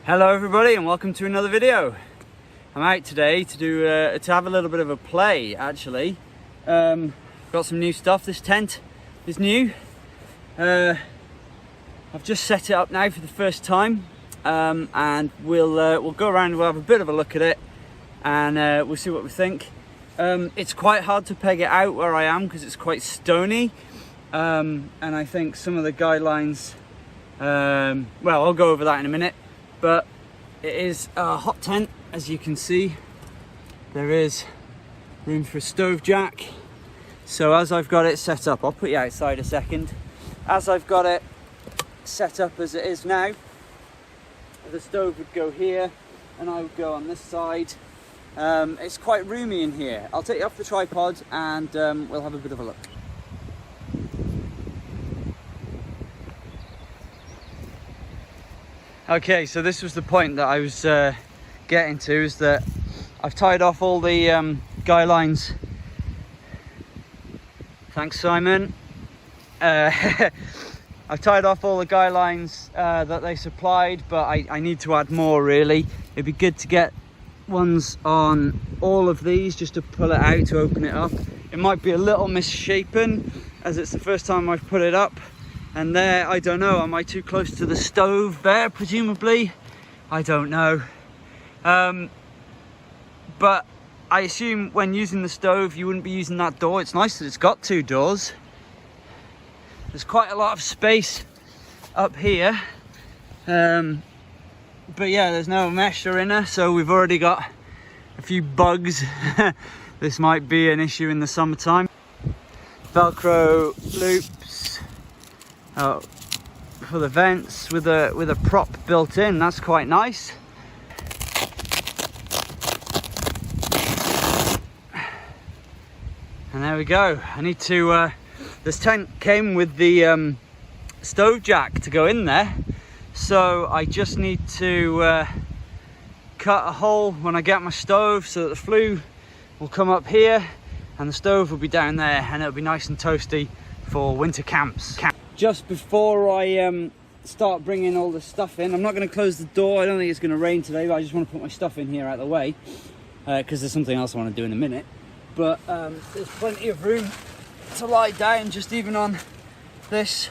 Hello everybody and welcome to another video. I'm out today to have a little bit of a play actually. Got some new stuff. This tent is new. I've just set it up now for the first time, and we'll go around and we'll have a bit of a look at it and we'll see what we think. It's quite hard to peg it out where I am because it's quite stony, and I think some of the guidelines, well, I'll go over that in a minute. But it is a hot tent, as you can see. There is room for a stove jack. So as I've got it set up, I'll put you outside a second. As I've got it set up as it is now, the stove would go here and I would go on this side. It's quite roomy in here. I'll take you off the tripod and we'll have a bit of a look. Okay, so this was the point that I was getting to, is that I've tied off all the guy lines. Thanks, Simon. I've tied off all the guy lines that they supplied, but I need to add more really. It'd be good to get ones on all of these just to pull it out, to open it up. It might be a little misshapen as it's the first time I've put it up. And there, I don't know, am I too close to the stove there, presumably? I don't know. But I assume when using the stove, you wouldn't be using that door. It's nice that it's got two doors. There's quite a lot of space up here. But yeah, there's no mesh or inner, so we've already got a few bugs. This might be an issue in the summertime. Velcro loops. Oh, for the vents with a prop built in. That's quite nice. And there we go. I need to this tent came with the stove jack to go in there, so I just need to cut a hole when I get my stove so that the flue will come up here and the stove will be down there, and it'll be nice and toasty for winter camps. Just before I start bringing all the stuff in, I'm not going to close the door. I don't think it's going to rain today, but I just want to put my stuff in here out of the way because there's something else I want to do in a minute. But there's plenty of room to lie down, just even on this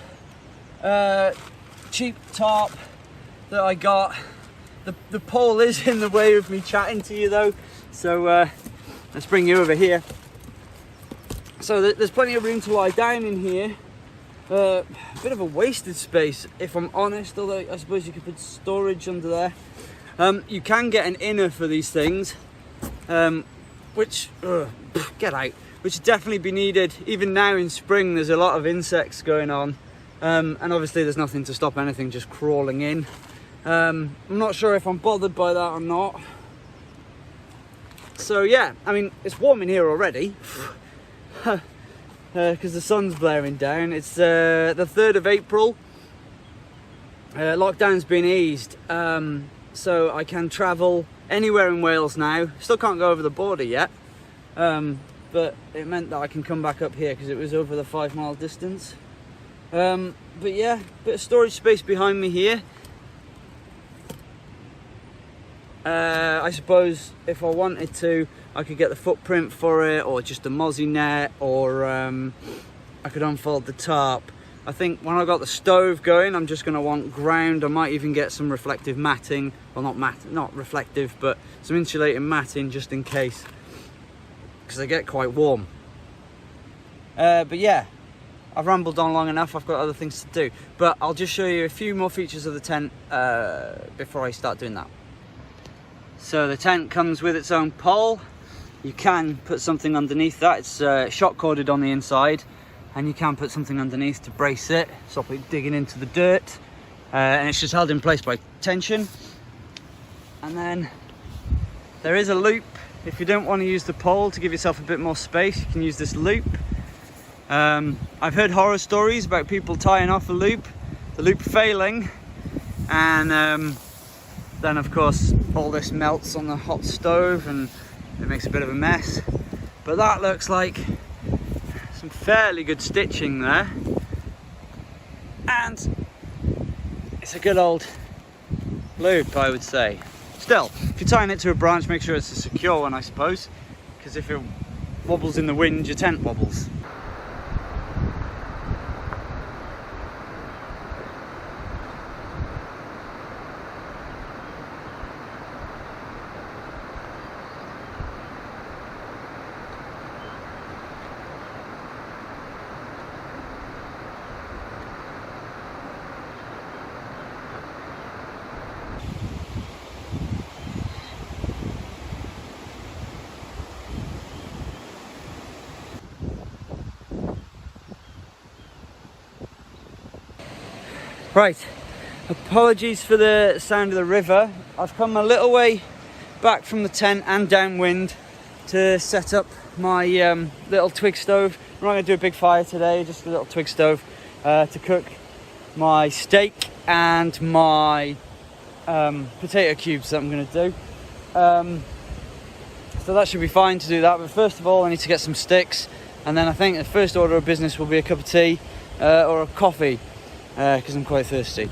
cheap tarp that I got. The pole is in the way of me chatting to you though, so let's bring you over here. So there's plenty of room to lie down in here. A bit of a wasted space, if I'm honest, although I suppose you could put storage under there. You can get an inner for these things, which would definitely be needed. Even now in spring, there's a lot of insects going on, and obviously there's nothing to stop anything just crawling in. I'm not sure if I'm bothered by that or not. So yeah, I mean, it's warm in here already. Because the sun's blaring down. It's the 3rd of April. Lockdown's been eased, so I can travel anywhere in Wales now. Still can't go over the border yet, but it meant that I can come back up here because it was over the 5-mile distance. But yeah, bit of storage space behind me here. I suppose if I wanted to, I could get the footprint for it, or just a mozzie net, or I could unfold the tarp. I think when I got the stove going, I'm just going to want ground. I might even get some reflective matting. Well, not reflective, but some insulating matting just in case, because they get quite warm. But yeah, I've rambled on long enough. I've got other things to do, but I'll just show you a few more features of the tent before I start doing that. So the tent comes with its own pole. You can put something underneath that. It's shock corded on the inside, and you can put something underneath to brace it, stop it digging into the dirt, and it's just held in place by tension. And then there is a loop. If you don't want to use the pole to give yourself a bit more space, you can use this loop. I've heard horror stories about people tying off the loop failing, and then of course all this melts on the hot stove and it makes a bit of a mess. But that looks like some fairly good stitching there, and it's a good old loop, I would say. Still, if you're tying it to a branch, make sure it's a secure one, I suppose, because if it wobbles in the wind, your tent wobbles. Right, apologies for the sound of the river. I've come a little way back from the tent and downwind to set up my little twig stove. I'm not going to do a big fire today, just a little twig stove to cook my steak and my potato cubes that I'm going to do. So that should be fine to do that, but first of all I need to get some sticks, and then I think the first order of business will be a cup of tea or a coffee, because I'm quite thirsty.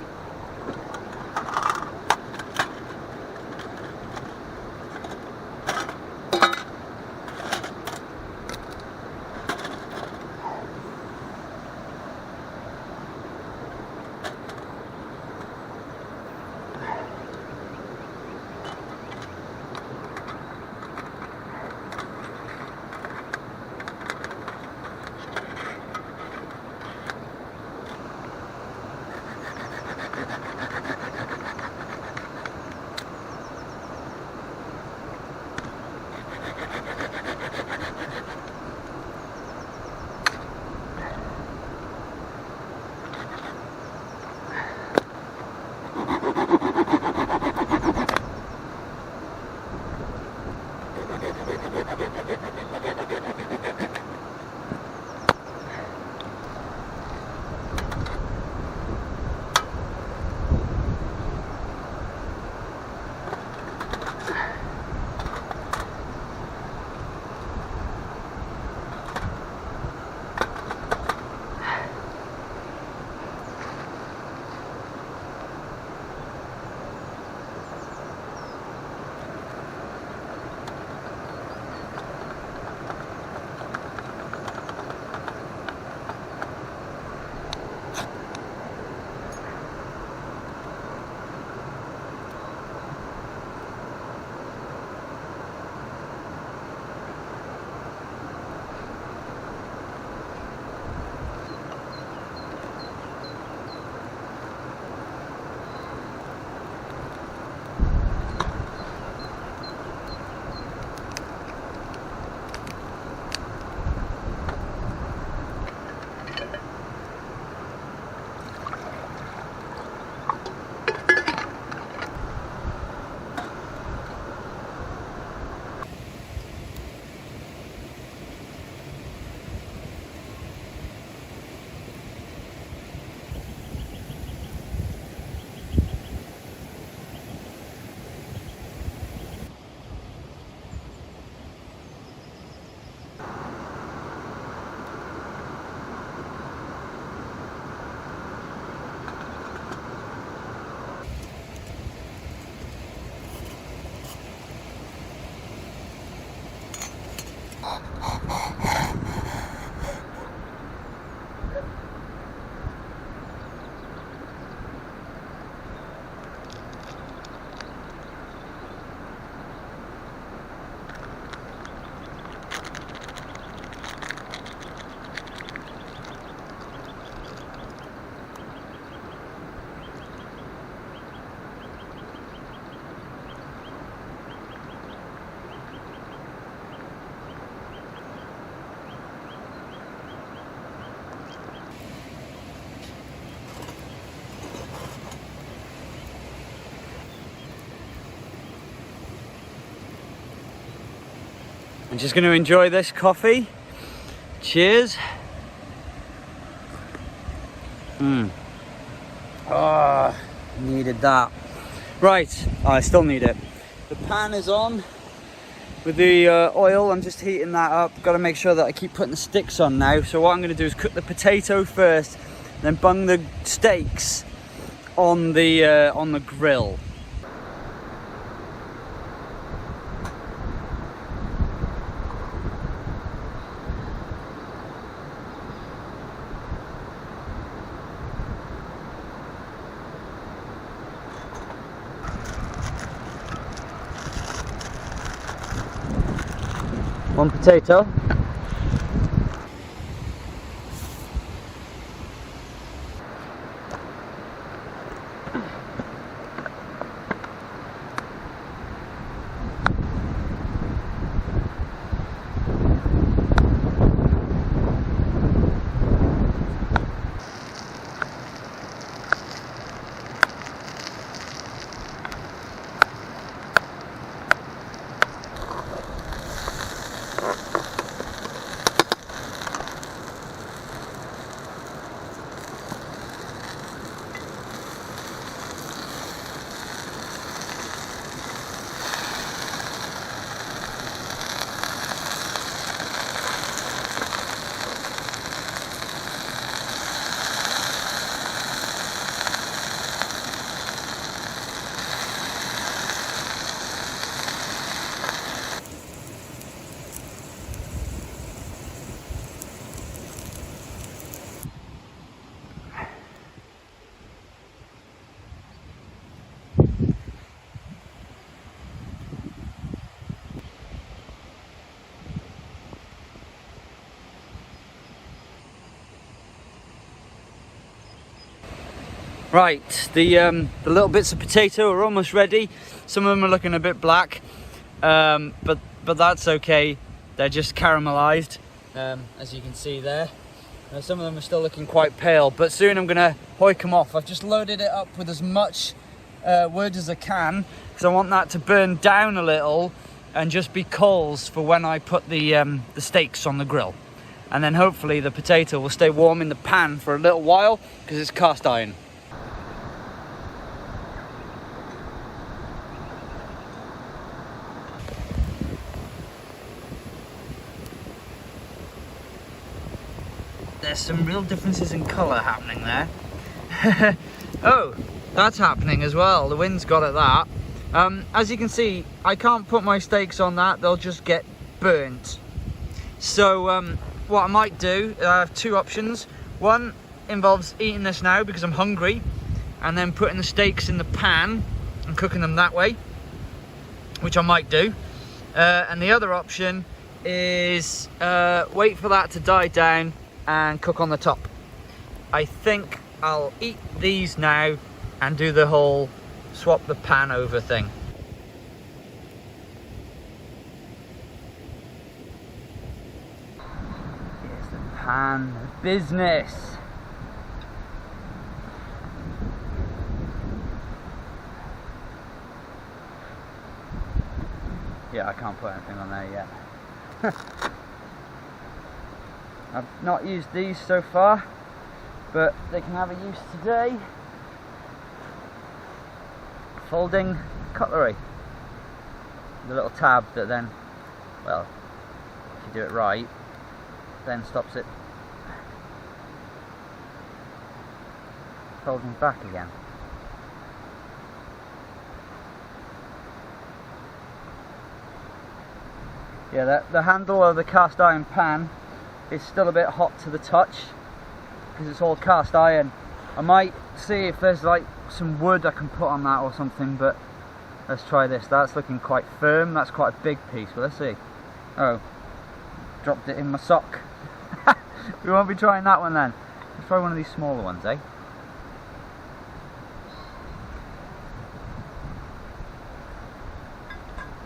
I'm just going to enjoy this coffee. Cheers. Oh, needed that. Right, I still need it. The pan is on with the oil. I'm just heating that up. Got to make sure that I keep putting the sticks on now. So what I'm going to do is cook the potato first, then bung the steaks on the grill. one potato. Right, the little bits of potato are almost ready. Some of them are looking a bit black, but that's okay. They're just caramelized, as you can see there. Some of them are still looking quite pale, but soon I'm gonna hoik them off. I've just loaded it up with as much wood as I can, because I want that to burn down a little and just be coals for when I put the steaks on the grill. And then hopefully the potato will stay warm in the pan for a little while, because it's cast iron. There's some real differences in colour happening there. Oh, that's happening as well. The wind's got at that. As you can see, I can't put my steaks on that. They'll just get burnt. So what I might do, I have two options. One involves eating this now because I'm hungry, and then putting the steaks in the pan and cooking them that way, which I might do. And the other option is wait for that to die down and cook on the top. I think I'll eat these now and do the whole swap the pan over thing. Here's the pan of business. Yeah, I can't put anything on there yet. I've not used these so far, but they can have a use today. Folding cutlery. The little tab that then, well, if you do it right, then stops it folding back again. Yeah, the handle of the cast iron pan is still a bit hot to the touch because it's all cast iron. I might see if there's like some wood I can put on that or something, but let's try this. That's looking quite firm. That's quite a big piece, but let's see. Oh, dropped it in my sock. We won't be trying that one then. Let's try one of these smaller ones, eh?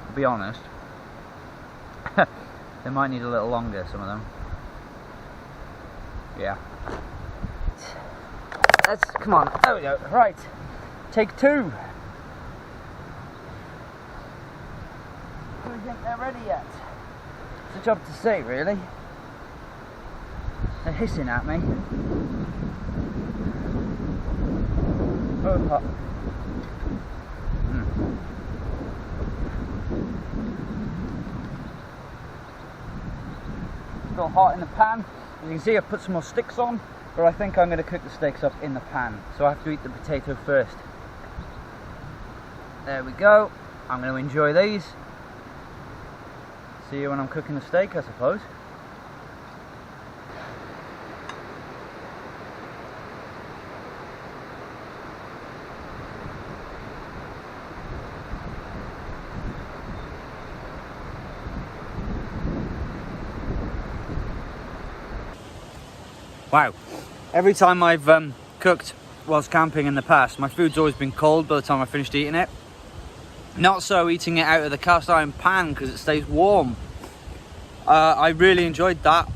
I'll be honest, they might need a little longer, some of them. Yeah. Let's, come on, there we go. Right, take two. Do we think they're ready yet? It's a job to see, really. They're hissing at me. Oh, hot. Still hot in the pan. As you can see, I put some more sticks on, but I think I'm going to cook the steaks up in the pan, so I have to eat the potato first. There we go. I'm going to enjoy these. See you when I'm cooking the steak, I suppose. Wow. Every time I've cooked whilst camping in the past, my food's always been cold by the time I finished eating it. Not so eating it out of the cast iron pan because it stays warm. I really enjoyed that.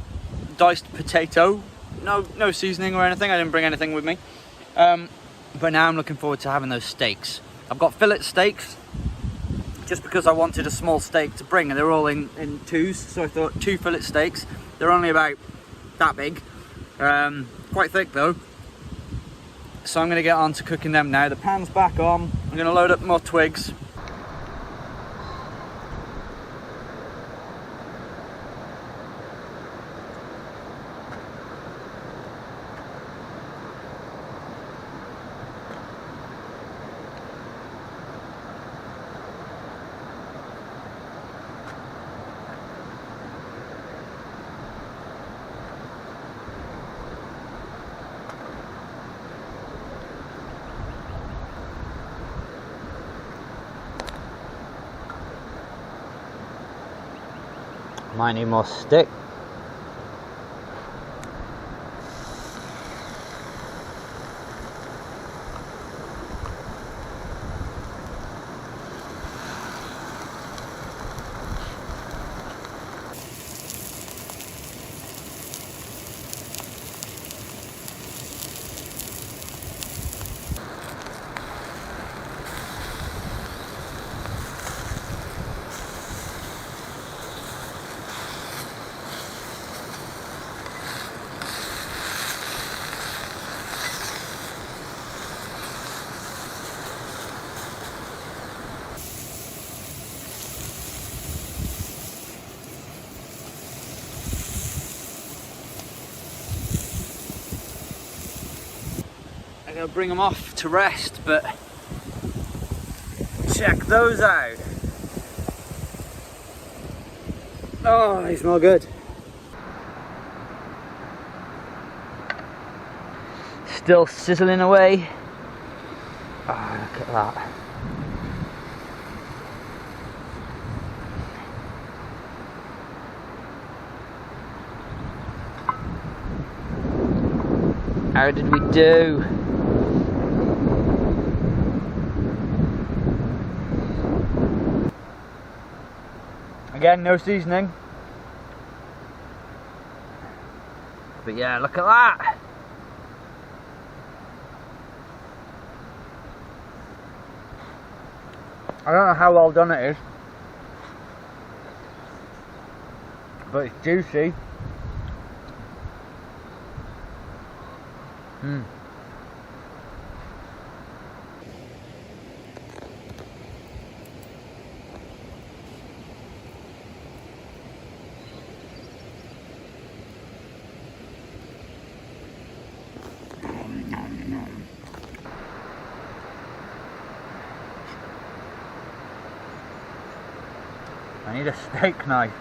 Diced potato, no seasoning or anything. I didn't bring anything with me. But now I'm looking forward to having those steaks. I've got fillet steaks just because I wanted a small steak to bring, and they're all in twos, so I thought 2 fillet steaks. They're only about that big, quite thick though. So I'm going to get on to cooking them now. The pan's back on. I'm going to load up more twigs. Might need more stick. I'm gonna bring them off to rest, but check those out. Oh, they smell good. Still sizzling away. Oh, look at that. How did we do? Again, no seasoning. But yeah, look at that. I don't know how well done it is, but it's juicy. I need a steak knife.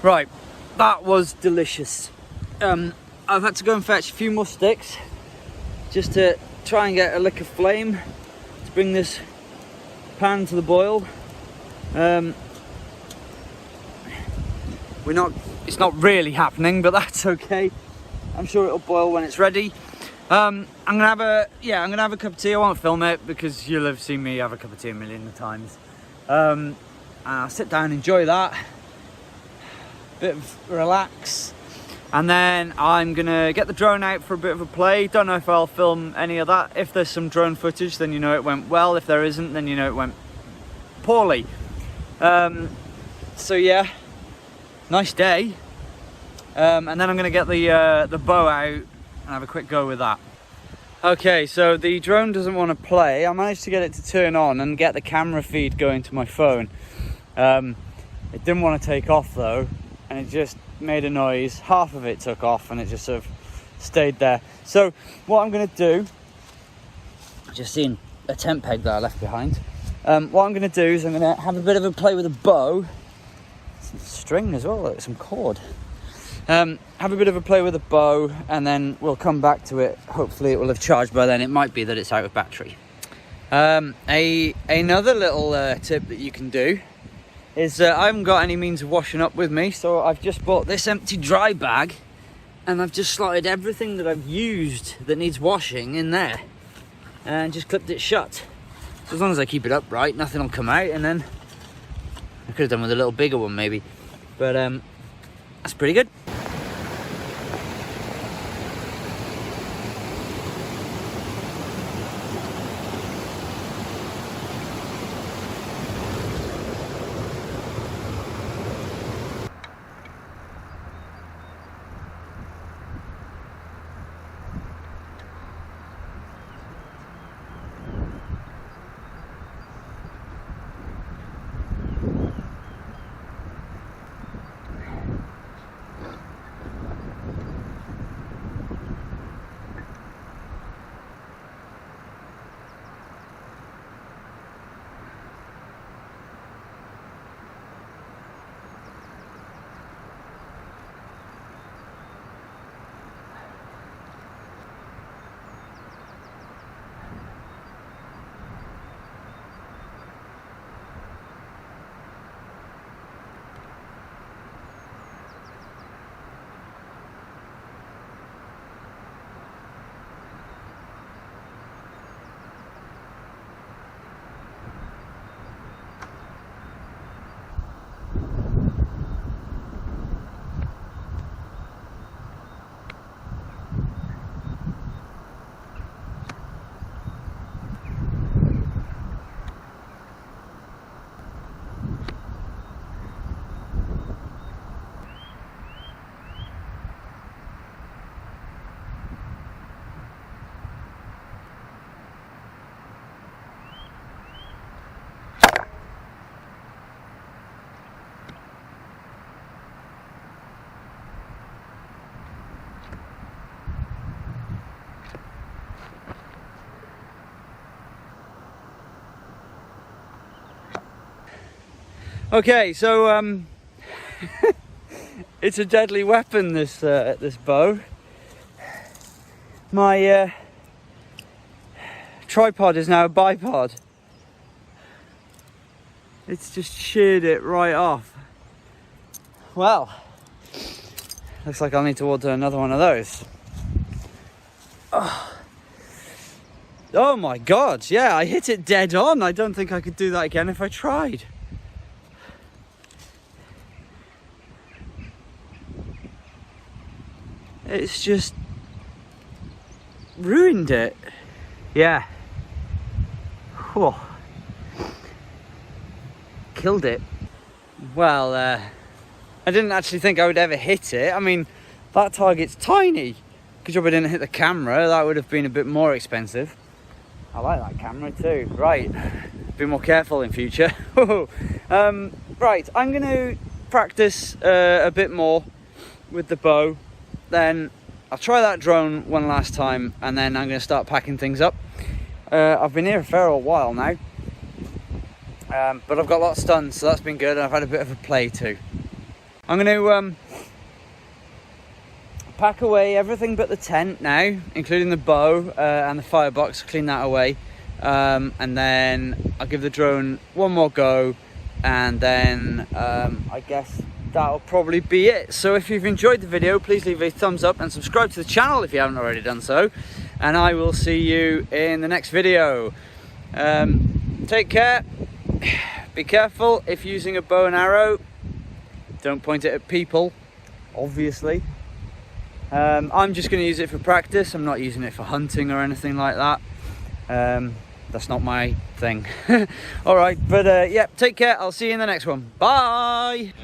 Right, that was delicious. I've had to go and fetch a few more sticks just to try and get a lick of flame to bring this pan to the boil. It's not really happening, but that's okay. I'm sure it'll boil when it's ready. I'm gonna have a cup of tea. I won't film it because you'll have seen me have a cup of tea a million times. And I'll sit down and enjoy that. Bit of relax, and then I'm gonna get the drone out for a bit of a play. Don't know if I'll film any of that. If there's some drone footage, then you know it went well. If there isn't, then you know it went poorly. So yeah, nice day. And then I'm gonna get the bow out and have a quick go with that. Okay, so the drone doesn't want to play. I managed to get it to turn on and get the camera feed going to my phone. It didn't want to take off though, and it just made a noise. Half of it took off and it just sort of stayed there. So what I'm going to do, just seen a tent peg that I left behind. What I'm going to do is I'm going to have a bit of a play with a bow, some string as well, like some cord. Have a bit of a play with a bow, and then we'll come back to it. Hopefully it will have charged by then. It might be that it's out of battery. Another little tip that you can do is I haven't got any means of washing up with me, so I've just bought this empty dry bag and I've just slotted everything that I've used that needs washing in there and just clipped it shut. So as long as I keep it upright, nothing will come out. And then I could have done with a little bigger one maybe, but that's pretty good. Okay, so it's a deadly weapon, this this bow. My tripod is now a bipod. It's just sheared it right off. Well, looks like I'll need to order another one of those. Oh my god, yeah, I hit it dead on. I don't think I could do that again if I tried. It's just ruined it. Yeah. Whew. Killed it. Well, I didn't actually think I would ever hit it. I mean, that target's tiny. Good job I didn't hit the camera. That would have been a bit more expensive. I like that camera too. Right. Be more careful in future. Right, I'm going to practice a bit more with the bow. Then I'll try that drone one last time, and then I'm going to start packing things up. I've been here a fair old while now, but I've got lots done, so that's been good, and I've had a bit of a play too. I'm going to pack away everything but the tent now, including the bow and the firebox, clean that away, and then I'll give the drone one more go, and then I guess that'll probably be it. So if you've enjoyed the video, please leave a thumbs up and subscribe to the channel if you haven't already done so, and I will see you in the next video. Take care, be careful if using a bow and arrow, don't point it at people, obviously. I'm just going to use it for practice. I'm not using it for hunting or anything like that. That's not my thing. Alright, but yeah, take care. I'll see you in the next one. Bye!